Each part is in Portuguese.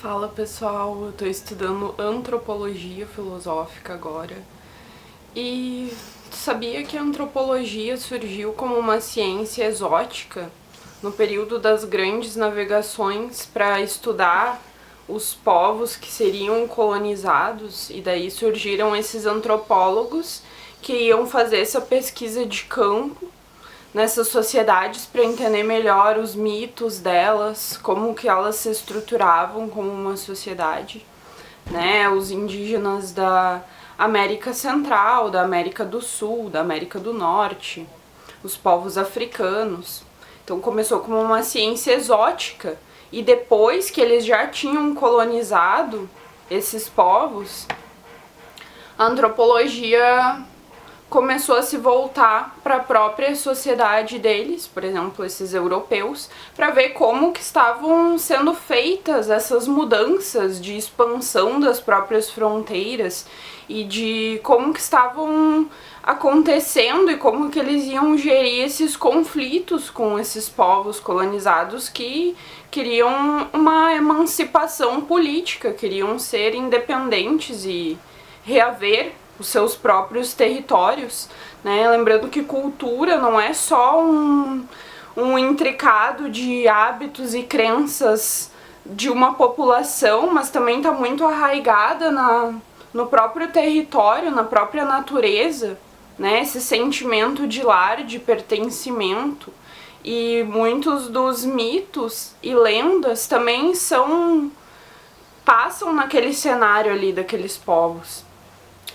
Fala pessoal, eu tô estudando antropologia filosófica agora e sabia que a antropologia surgiu como uma ciência exótica no período das grandes navegações para estudar os povos que seriam colonizados, e daí surgiram esses antropólogos que iam fazer essa pesquisa de campo nessas sociedades para entender melhor os mitos delas, como que elas se estruturavam como uma sociedade, né? Os indígenas da América Central, da América do Sul, da América do Norte, os povos africanos. Então começou como uma ciência exótica, e depois que eles já tinham colonizado esses povos, a antropologia começou a se voltar para a própria sociedade deles, por exemplo, esses europeus, para ver como que estavam sendo feitas essas mudanças de expansão das próprias fronteiras e de como que estavam acontecendo e como que eles iam gerir esses conflitos com esses povos colonizados que queriam uma emancipação política, queriam ser independentes e reaver os seus próprios territórios, né? Lembrando que cultura não é só um intricado de hábitos e crenças de uma população, mas também está muito arraigada no próprio território, na própria natureza, né? Esse sentimento de lar, de pertencimento. E muitos dos mitos e lendas também passam naquele cenário ali daqueles povos.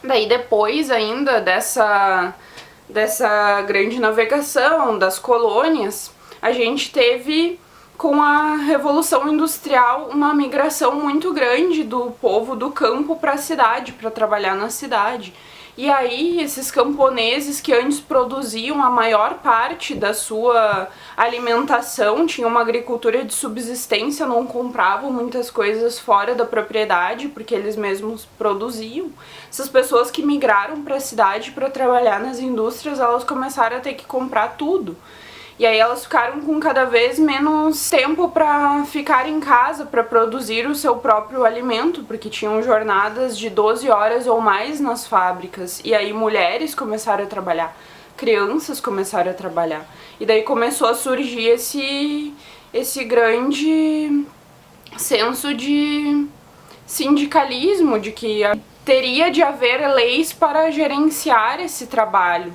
Daí depois ainda dessa grande navegação, das colônias, a gente teve com a Revolução Industrial uma migração muito grande do povo do campo para a cidade, para trabalhar na cidade. E aí esses camponeses que antes produziam a maior parte da sua alimentação, tinham uma agricultura de subsistência, não compravam muitas coisas fora da propriedade porque eles mesmos produziam. Essas pessoas que migraram para a cidade para trabalhar nas indústrias, elas começaram a ter que comprar tudo. E aí elas ficaram com cada vez menos tempo para ficar em casa, para produzir o seu próprio alimento, porque tinham jornadas de 12 horas ou mais nas fábricas. E aí mulheres começaram a trabalhar, crianças começaram a trabalhar. E daí começou a surgir esse grande senso de sindicalismo, de que teria de haver leis para gerenciar esse trabalho,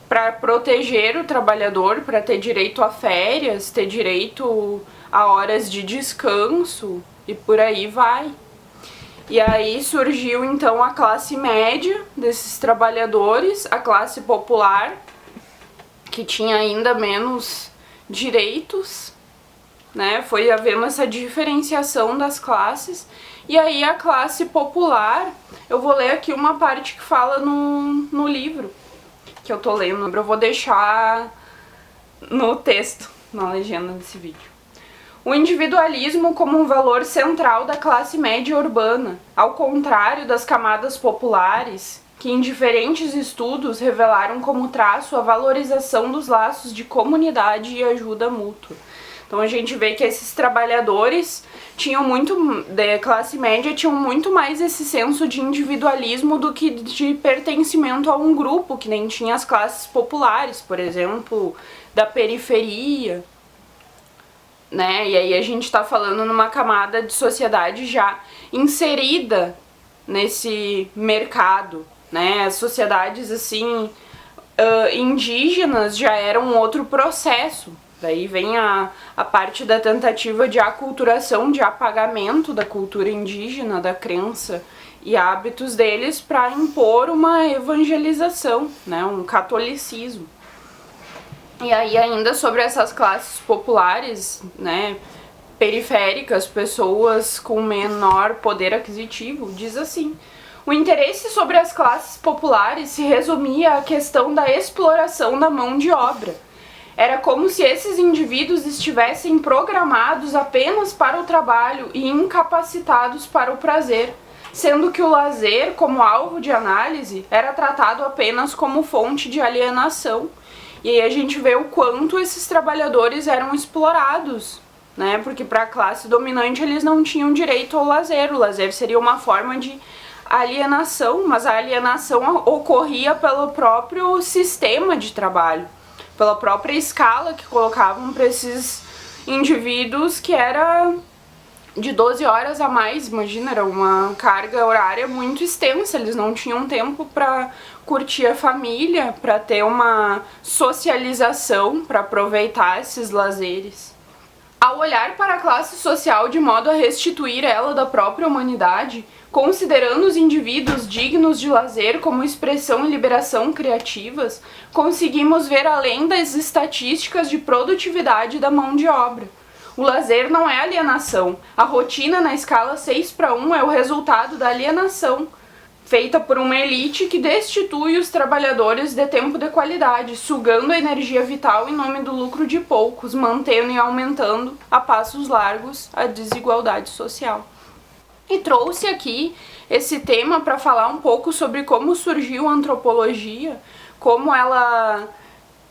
para proteger o trabalhador, para ter direito a férias, ter direito a horas de descanso e por aí vai. E aí surgiu então a classe média desses trabalhadores, a classe popular, que tinha ainda menos direitos, né? Foi havendo essa diferenciação das classes. E aí a classe popular, eu vou ler aqui uma parte que fala no livro que eu tô lendo, eu vou deixar no texto, na legenda desse vídeo. O individualismo como um valor central da classe média urbana, ao contrário das camadas populares, que em diferentes estudos revelaram como traço a valorização dos laços de comunidade e ajuda mútua. Então a gente vê que esses trabalhadores da classe média tinham muito mais esse senso de individualismo do que de pertencimento a um grupo, que nem tinha as classes populares, por exemplo, da periferia, né? E aí a gente tá falando numa camada de sociedade já inserida nesse mercado, né? As sociedades assim indígenas já eram um outro processo. Daí vem a parte da tentativa de aculturação, de apagamento da cultura indígena, da crença e hábitos deles para impor uma evangelização, né, um catolicismo. E aí ainda sobre essas classes populares, né, periféricas, pessoas com menor poder aquisitivo, diz assim: o interesse sobre as classes populares se resumia à questão da exploração da mão de obra. Era como se esses indivíduos estivessem programados apenas para o trabalho e incapacitados para o prazer, sendo que o lazer, como alvo de análise, era tratado apenas como fonte de alienação. E aí a gente vê o quanto esses trabalhadores eram explorados né? Porque para a classe dominante eles não tinham direito ao lazer. O lazer seria uma forma de alienação, mas a alienação ocorria pelo próprio sistema de trabalho, pela própria escala que colocavam para esses indivíduos, que era de 12 horas a mais. Imagina, era uma carga horária muito extensa, eles não tinham tempo para curtir a família, para ter uma socialização, para aproveitar esses lazeres. Ao olhar para a classe social de modo a restituir ela da própria humanidade, considerando os indivíduos dignos de lazer como expressão e liberação criativas, conseguimos ver além das estatísticas de produtividade da mão de obra. O lazer não é alienação. A rotina na escala 6:1 é o resultado da alienação, feita por uma elite que destitui os trabalhadores de tempo de qualidade, sugando a energia vital em nome do lucro de poucos, mantendo e aumentando a passos largos a desigualdade social. E trouxe aqui esse tema para falar um pouco sobre como surgiu a antropologia, como ela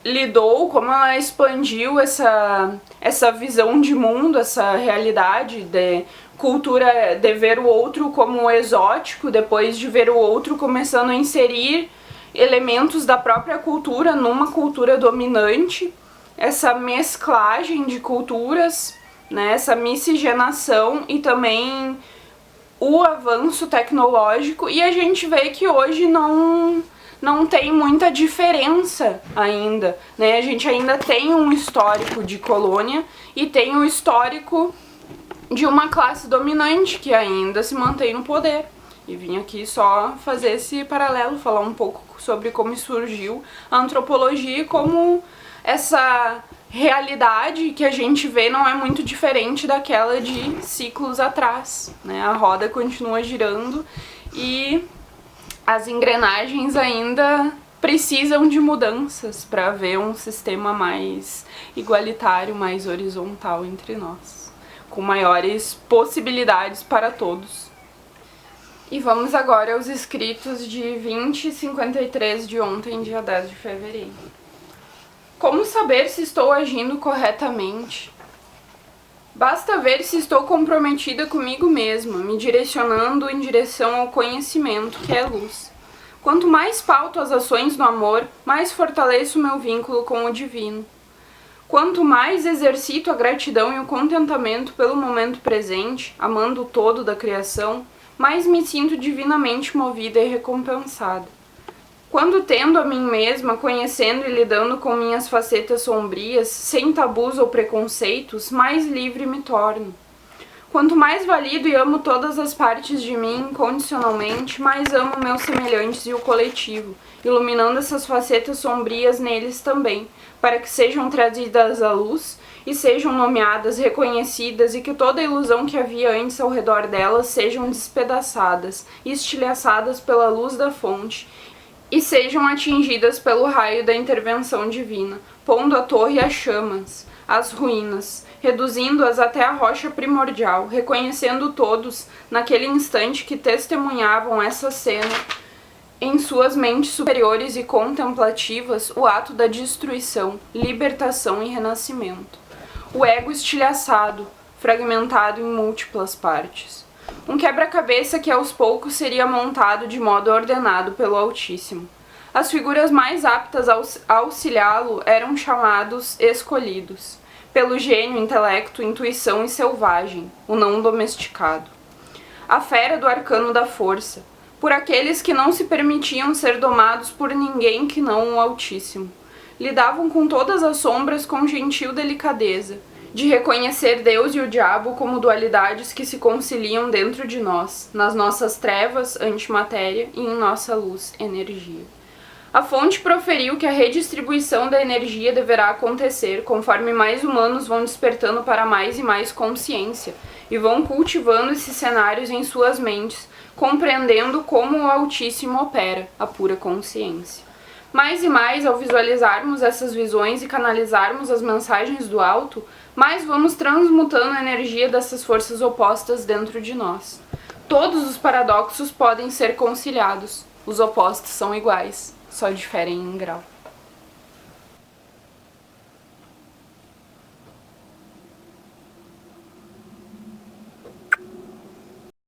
lidou, como ela expandiu essa visão de mundo, essa realidade de cultura, de ver o outro como exótico, depois de ver o outro começando a inserir elementos da própria cultura numa cultura dominante, essa mesclagem de culturas, né, essa miscigenação e também o avanço tecnológico, e a gente vê que hoje não tem muita diferença ainda, né? A gente ainda tem um histórico de colônia e tem um histórico de uma classe dominante que ainda se mantém no poder. E vim aqui só fazer esse paralelo, falar um pouco sobre como surgiu a antropologia e como essa realidade que a gente vê não é muito diferente daquela de ciclos atrás, né? A roda continua girando e as engrenagens ainda precisam de mudanças para haver um sistema mais igualitário, mais horizontal entre nós, com maiores possibilidades para todos. E vamos agora aos escritos de 20 e 53 de ontem, dia 10 de fevereiro. Como saber se estou agindo corretamente? Basta ver se estou comprometida comigo mesma, me direcionando em direção ao conhecimento, que é luz. Quanto mais pauto as ações no amor, mais fortaleço o meu vínculo com o divino. Quanto mais exercito a gratidão e o contentamento pelo momento presente, amando o todo da criação, mais me sinto divinamente movida e recompensada. Quando tendo a mim mesma, conhecendo e lidando com minhas facetas sombrias, sem tabus ou preconceitos, mais livre me torno. Quanto mais valido e amo todas as partes de mim incondicionalmente, mais amo meus semelhantes e o coletivo, iluminando essas facetas sombrias neles também, para que sejam trazidas à luz e sejam nomeadas, reconhecidas, e que toda a ilusão que havia antes ao redor delas sejam despedaçadas e estilhaçadas pela luz da fonte, e sejam atingidas pelo raio da intervenção divina, pondo a torre às chamas, às ruínas, reduzindo-as até a rocha primordial, reconhecendo todos, naquele instante que testemunhavam essa cena, em suas mentes superiores e contemplativas, o ato da destruição, libertação e renascimento. O ego estilhaçado, fragmentado em múltiplas partes. Um quebra-cabeça que aos poucos seria montado de modo ordenado pelo Altíssimo. As figuras mais aptas a auxiliá-lo eram chamados escolhidos, pelo gênio, intelecto, intuição e selvagem, o não domesticado. A fera do arcano da força, por aqueles que não se permitiam ser domados por ninguém que não o Altíssimo. Lidavam com todas as sombras com gentil delicadeza, de reconhecer Deus e o diabo como dualidades que se conciliam dentro de nós, nas nossas trevas, antimatéria, e em nossa luz, energia. A fonte proferiu que a redistribuição da energia deverá acontecer conforme mais humanos vão despertando para mais e mais consciência e vão cultivando esses cenários em suas mentes, compreendendo como o Altíssimo opera, a pura consciência. Mais e mais, ao visualizarmos essas visões e canalizarmos as mensagens do alto, mais vamos transmutando a energia dessas forças opostas dentro de nós. Todos os paradoxos podem ser conciliados, os opostos são iguais, só diferem em grau.